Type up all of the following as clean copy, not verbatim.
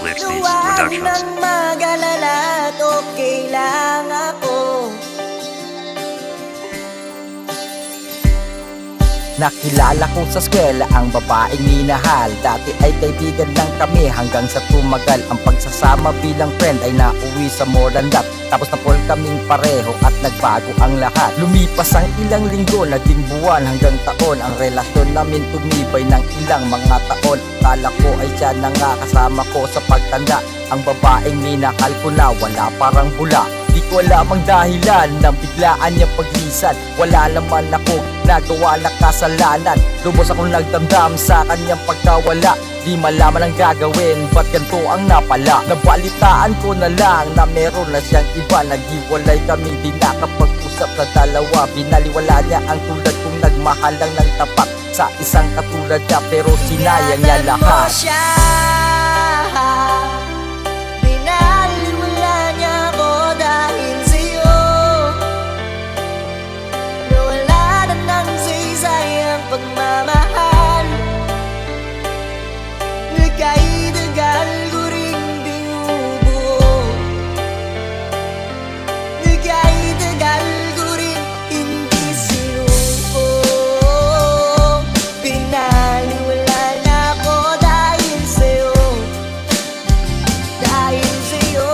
Lipsneys Huwag Productions. nang mag-alala at okay lang ako. Nakilala ko sa eskwela ang babaeng minahal. Dati ay kaibigan lang kami hanggang sa tumagal. Ang pagsasama bilang friend ay nauwi sa more than that. Tapos na fall kaming pareho at nagbago ang lahat. Lumipas ang ilang linggo, naging buwan hanggang taon. Ang relasyon namin tumibay ng ilang mga taon. Kala ko ay siya na nga kasama ko sa pagtanda. Ang babaeng minahal ko na wala parang bula. Di ko alam ang dahilan ng biglaan niyang paglisan. Wala naman ako nagawa na kasalanan. Lubos akong nagdamdam sa kanyang pagkawala. Di malaman ang gagawin, ba't ganito ang napala? Nabalitaan ko na lang na meron na siyang iba. Naghiwalay kaming di nakapag-usap na dalawa. Binaliwala niya ang tulad kong nagmahal lang ng tapat sa isang katulad niya, pero sinayang niya lahat. Siya, binaliwala niya ako dahil sa'yo. Nawala na ng saysay ang pagmamahal. Nagkaidagal ko rin binubuo. Nagkaidagal ko rin hindi sinuko. Binaliwala na ako dahil sa'yo. Dahil sa'yo.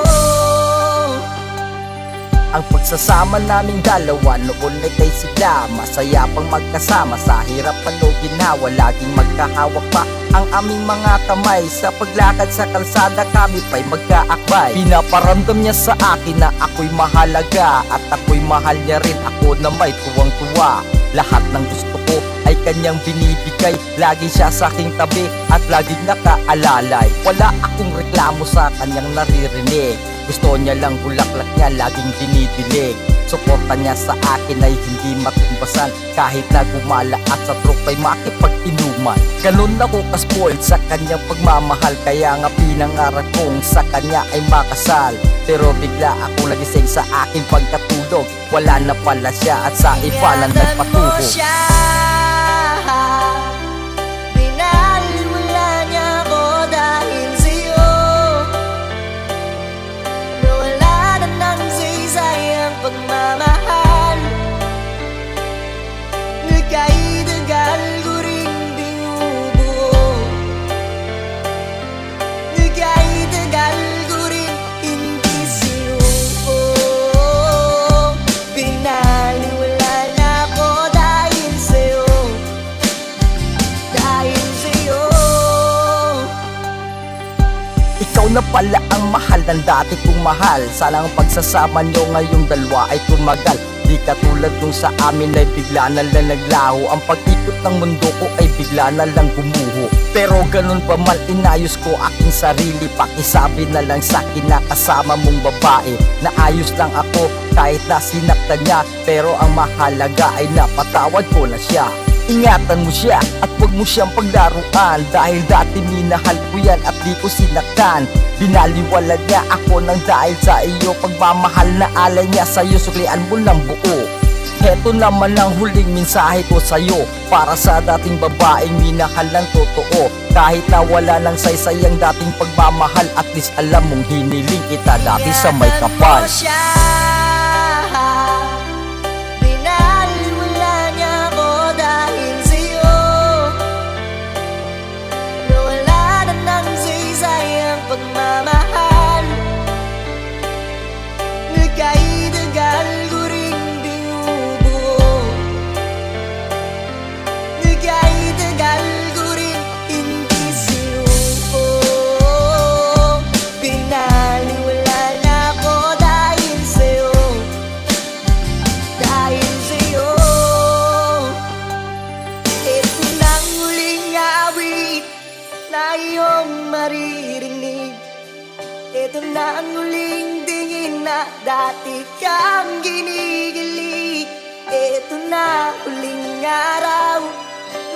Ang pagsasama naming dalawa noon ay kay sigla. Masaya pang magkasama sa hirap o ginawa. Laging magkahawak pa ang aming mga kamay. Sa paglakad sa kalsada kami pa'y magkaakbay. Pinaparamdam niya sa akin na ako'y mahalaga at ako'y mahal niya rin. Ako na may tuwang-tuwa. Lahat ng gusto ko ay kanyang binibigay. Lagi siya sa aking tabi at laging nakaalalay. Wala akong reklamo sa kanyang naririnig. Gusto niya lang bulaklak niya, laging dinidilig. Suporta niya sa akin ay hindi matumbasan. Kahit na gumala at sa tropa'y makipag-inuman. Ganun ako ka-spoiled sa kanyang pagmamahal. Kaya nga pinangarap kong sa kanya ay makasal. Pero bigla akong nagising sa aking pagkatulog. Wala na pala siya at sa iba na nagpatuho. Siya, binaliwala niya ako dahil sa'yo. Nawala na ng saysay ang pagmamahal. Nagkaidagal ko rin binubuo. Nagkaidagal ko rin hindi sinuko. Binaliwala na ako dahil sa'yo. Dahil sa'yo. Ikaw na pala ang mahal ng dati kong mahal. Sana ang pagsasama nyo ngayong dalawa ay tumagal. Di katulad nung sa amin ay bigla na lang naglaho. Ang pag-ikot ng mundo ko ay bigla na lang gumuho. Pero ganun pa man inayos ko aking sarili. Pakisabi na lang sa akin na kasama mong babae. Naayos lang ako kahit na sinaktan niya. Pero ang mahalaga ay napatawad ko na siya. Ingatan mo siya at huwag mo siyang paglaruan. Dahil dati minahal ko yan at di ko sinaktan. Binaliwala niya ako ng dahil sa iyo. Pagmamahal na alay niya sa'yo, suklian mo ng buo. Heto naman ang huling mensahe ko sa'yo. Para sa dating babaeng minahal ng totoo. Kahit na wala ng saysay ang dating pagmamahal, at least alam mong hiniling kita dati sa may kapal. Siya, binaliwala niya ako dahil sa'yo. Nawala na ng saysay ang pagmamahal. Nagkaidagal ko rin binubuo. Nagkaidagal ko rin hindi sinuko. Binaliwala na ako dahil sa'yo. Dahil sa'yo. Ito nang huling awit na iyong maririnig. Ito na ang huling tingin na dati kang ginigilig. Ito na huling araw,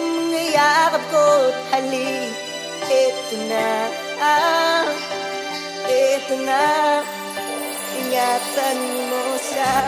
mga yakap ko't halik. Ito na, ito na, ingatan mo siya.